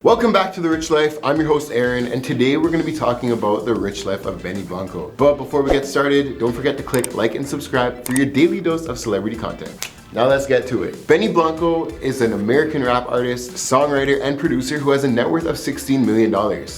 Welcome back to The Rich Life. I'm your host Aaron, and today we're going to be talking about the rich life of Benny Blanco. But before we get started, don't forget to click like and subscribe for your daily dose of celebrity content. Now let's get to it. Benny Blanco is an American rap artist, songwriter, and producer who has a net worth of $16 million.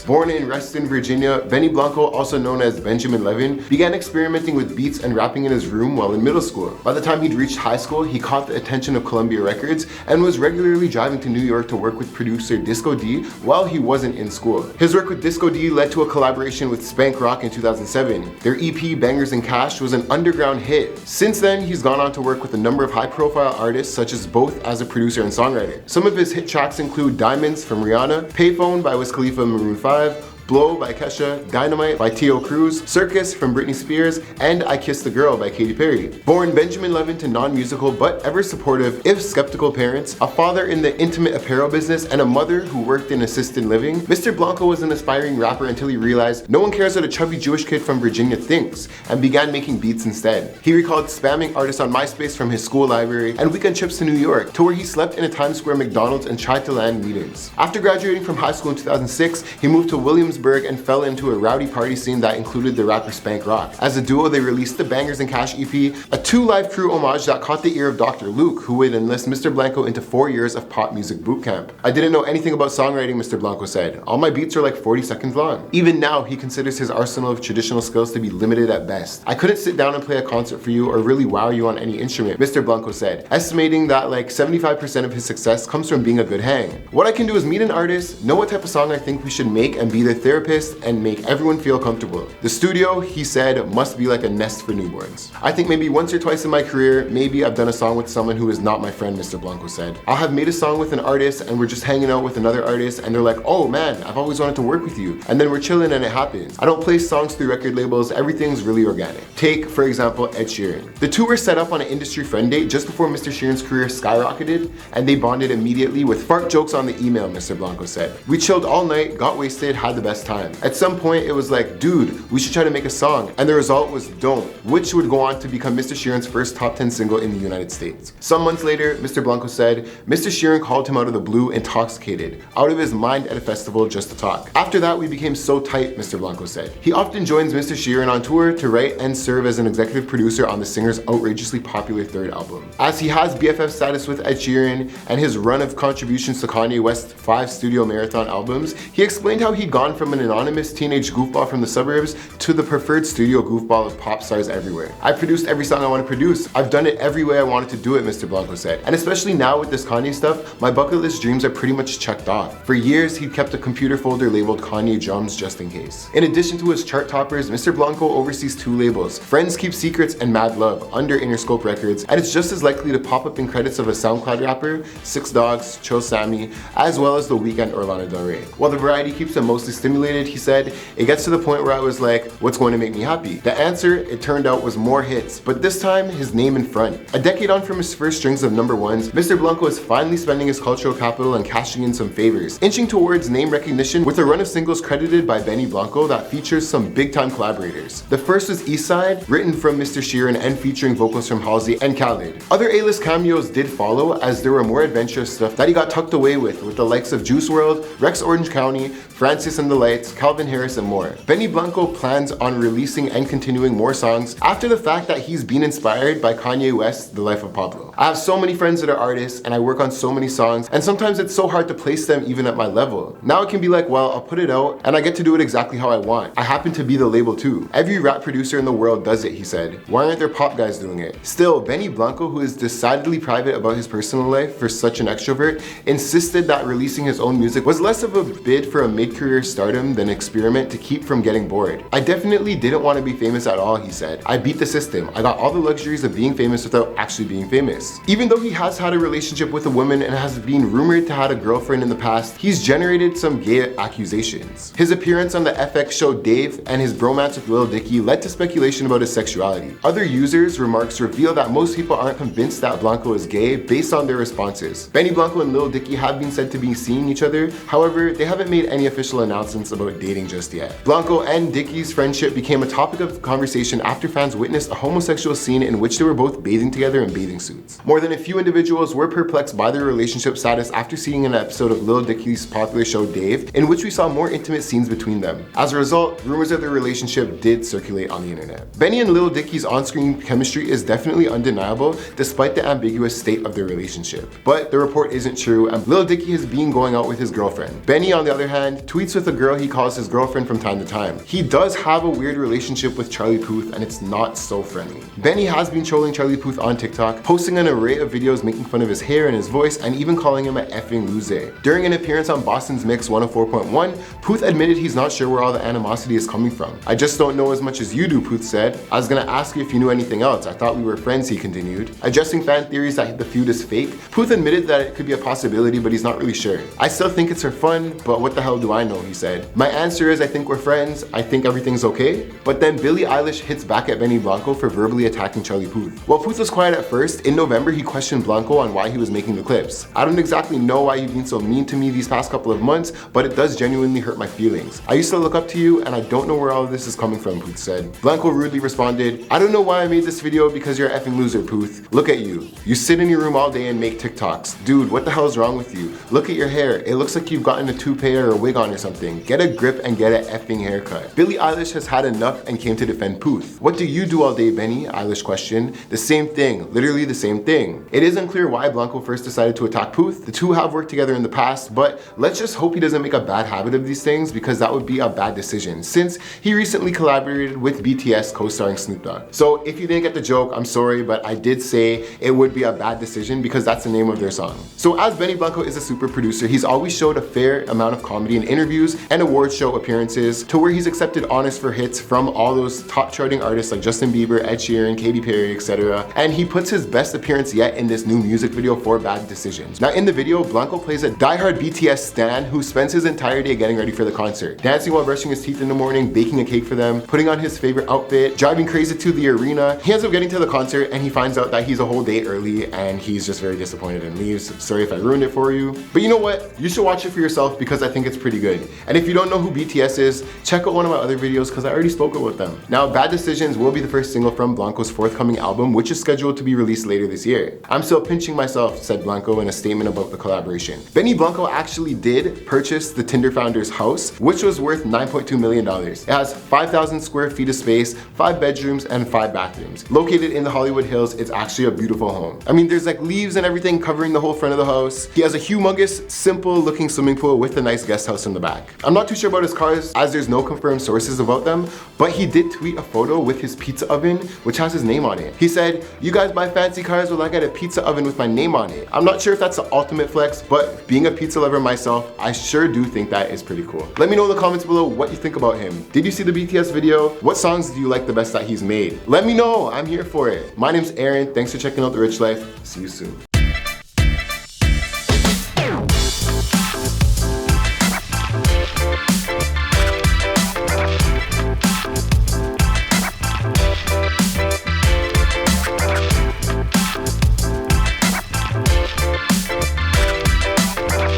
Born in Reston, Virginia, Benny Blanco, also known as Benjamin Levin, began experimenting with beats and rapping in his room while in middle school. By the time he'd reached high school, he caught the attention of Columbia Records and was regularly driving to New York to work with producer Disco D while he wasn't in school. His work with Disco D led to a collaboration with Spank Rock in 2007. Their EP, Bangers and Cash, was an underground hit. Since then, he's gone on to work with a number of high-profile artists such as Puth as a producer and songwriter. Some of his hit tracks include Diamonds from Rihanna, Payphone by Wiz Khalifa and Maroon 5, Blow by Kesha, Dynamite by T.O. Cruz, Circus from Britney Spears, and I Kissed the Girl by Katy Perry. Born Benjamin Levin to non-musical but ever supportive, if skeptical parents, a father in the intimate apparel business, and a mother who worked in assisted living, Mr. Blanco was an aspiring rapper until he realized no one cares what a chubby Jewish kid from Virginia thinks, and began making beats instead. He recalled spamming artists on MySpace from his school library and weekend trips to New York, to where he slept in a Times Square McDonald's and tried to land meetings. After graduating from high school in 2006, he moved to Williamsburg and fell into a rowdy party scene that included the rapper Spank Rock. As a duo, they released the Bangers and Cash EP, a two-live crew homage that caught the ear of Dr. Luke, who would enlist Mr. Blanco into 4 years of pop music boot camp. "I didn't know anything about songwriting," Mr. Blanco said. "All my beats are like 40 seconds long." Even now, he considers his arsenal of traditional skills to be limited at best. "I couldn't sit down and play a concert for you or really wow you on any instrument," Mr. Blanco said, estimating that like 75% of his success comes from being a good hang. "What I can do is meet an artist, know what type of song I think we should make, and be their therapist and make everyone feel comfortable. The studio," he said, "must be like a nest for newborns. I think maybe once or twice in my career, maybe I've done a song with someone who is not my friend," Mr. Blanco said. "I'll have made a song with an artist and we're just hanging out with another artist and they're like, oh man, I've always wanted to work with you. And then we're chilling and it happens. I don't place songs through record labels, everything's really organic." Take, for example, Ed Sheeran. The two were set up on an industry friend date just before Mr. Sheeran's career skyrocketed, and they bonded immediately with fart jokes on the email, Mr. Blanco said. "We chilled all night, got wasted, had the best time. At some point it was like, dude, we should try to make a song, and the result was Don't, which would go on to become Mr. Sheeran's first top 10 single in the United States." Some months later, Mr. Blanco said, "Mr. Sheeran called him out of the blue, intoxicated, out of his mind at a festival just to talk. After that, we became so tight," Mr. Blanco said. He often joins Mr. Sheeran on tour to write and serve as an executive producer on the singer's outrageously popular third album. As he has BFF status with Ed Sheeran and his run of contributions to Kanye West's 5 studio marathon albums, he explained how he'd gone from an anonymous teenage goofball from the suburbs to the preferred studio goofball of pop stars everywhere. "I produced every song I want to produce. I've done it every way I wanted to do it," Mr. Blanco said. "And especially now with this Kanye stuff, my bucket list dreams are pretty much checked off." For years, he'd kept a computer folder labeled Kanye Drums just in case. In addition to his chart toppers, Mr. Blanco oversees 2 labels, Friends Keep Secrets and Mad Love, under Interscope Records, and it's just as likely to pop up in credits of a SoundCloud rapper, 6 Dogs, Chill Sammy, as well as The Weeknd or Lana Del Rey. While the variety keeps him mostly stimulated, he said, "It gets to the point where I was like, what's going to make me happy?" The answer, it turned out, was more hits, but this time his name in front. A decade on from his first strings of #1s, Mr. Blanco is finally spending his cultural capital and cashing in some favors, inching towards name recognition with a run of singles credited by Benny Blanco that features some big-time collaborators. The first was Eastside, written from Mr. Sheeran and featuring vocals from Halsey and Khalid. Other A-list cameos did follow, as there were more adventurous stuff that he got tucked away with the likes of Juice WRLD, Rex Orange County, Francis and the Lights, Calvin Harris, and more. Benny Blanco plans on releasing and continuing more songs after the fact that he's been inspired by Kanye West's The Life of Pablo. "I have so many friends that are artists and I work on so many songs, and sometimes it's so hard to place them even at my level. Now it can be like, well, I'll put it out and I get to do it exactly how I want. I happen to be the label too. Every rap producer in the world does it," he said. "Why aren't there pop guys doing it?" Still, Benny Blanco, who is decidedly private about his personal life for such an extrovert, insisted that releasing his own music was less of a bid for a mid-career stardom than an experiment to keep from getting bored. "I definitely didn't want to be famous at all," he said. "I beat the system. I got all the luxuries of being famous without actually being famous." Even though he has had a relationship with a woman and has been rumored to have a girlfriend in the past, he's generated some gay accusations. His appearance on the FX show Dave and his bromance with Lil Dicky led to speculation about his sexuality. Other users' remarks reveal that most people aren't convinced that Blanco is gay based on their responses. Benny Blanco and Lil Dicky have been said to be seeing each other, however, they haven't made any official announcements announcements about dating just yet. Blanco and Dickie's friendship became a topic of conversation after fans witnessed a homosexual scene in which they were both bathing together in bathing suits. More than a few individuals were perplexed by their relationship status after seeing an episode of Lil Dickie's popular show Dave, in which we saw more intimate scenes between them. As a result, rumors of their relationship did circulate on the internet. Benny and Lil Dickie's on-screen chemistry is definitely undeniable despite the ambiguous state of their relationship. But the report isn't true, and Lil Dicky has been going out with his girlfriend. Benny, on the other hand, tweets with a girl he calls his girlfriend from time to time. He does have a weird relationship with Charlie Puth, and it's not so friendly. Benny has been trolling Charlie Puth on TikTok, posting an array of videos making fun of his hair and his voice, and even calling him a effing loser. During an appearance on Boston's Mix 104.1, Puth admitted he's not sure where all the animosity is coming from. "I just don't know as much as you do," Puth said. "I was gonna ask you if you knew anything else. I thought we were friends," he continued. Addressing fan theories that the feud is fake, Puth admitted that it could be a possibility, but he's not really sure. "I still think it's for fun, but what the hell do I know," he said. "My answer is I think we're friends. I think everything's okay." But then Billie Eilish hits back at Benny Blanco for verbally attacking Charlie Puth. While Puth was quiet at first, in November he questioned Blanco on why he was making the clips. "I don't exactly know why you've been so mean to me these past couple of months, but it does genuinely hurt my feelings. I used to look up to you and I don't know where all of this is coming from," Puth said. Blanco rudely responded, "I don't know why I made this video because you're an effing loser, Puth. Look at you. You sit in your room all day and make TikToks. Dude, what the hell is wrong with you? Look at your hair. It looks like you've gotten a toupee or a wig on or something. Get a grip and get an effing haircut." Billie Eilish has had enough and came to defend Puth. "What do you do all day, Benny?" Eilish questioned. "The same thing. Literally the same thing." It is unclear why Blanco first decided to attack Puth. The two have worked together in the past, but let's just hope he doesn't make a bad habit of these things, because that would be a bad decision, since he recently collaborated with BTS co-starring Snoop Dogg. So if you didn't get the joke, I'm sorry, but I did say it would be a bad decision because that's the name of their song. So as Benny Blanco is a super producer, he's always showed a fair amount of comedy in interviews and award show appearances, to where he's accepted honors for hits from all those top charting artists like Justin Bieber, Ed Sheeran, Katy Perry, etc. And he puts his best appearance yet in this new music video for Bad Decisions. Now in the video, Blanco plays a diehard BTS stan who spends his entire day getting ready for the concert, dancing while brushing his teeth in the morning, baking a cake for them, putting on his favorite outfit, driving crazy to the arena. He ends up getting to the concert and he finds out that he's a whole day early, and he's just very disappointed and leaves. Sorry if I ruined it for you. But you know what? You should watch it for yourself because I think it's pretty good. And if you don't know who BTS is, check out one of my other videos because I already spoke about them. Now, Bad Decisions will be the first single from Blanco's forthcoming album, which is scheduled to be released later this year. "I'm still pinching myself," said Blanco in a statement about the collaboration. Benny Blanco actually did purchase the Tinder founder's house, which was worth $9.2 million. It has 5,000 square feet of space, 5 bedrooms, and 5 bathrooms. Located in the Hollywood Hills, it's actually a beautiful home. I mean, there's like leaves and everything covering the whole front of the house. He has a humongous, simple looking swimming pool with a nice guest house in the back. I'm not too sure about his cars as there's no confirmed sources about them, but he did tweet a photo with his pizza oven, which has his name on it. He said, "You guys buy fancy cars, well I got a pizza oven with my name on it." I'm not sure if that's the ultimate flex, but being a pizza lover myself, I sure do think that is pretty cool. Let me know in the comments below what you think about him. Did you see the BTS video? What songs do you like the best that he's made? Let me know, I'm here for it. My name's Aaron, thanks for checking out The Rich Life. See you soon.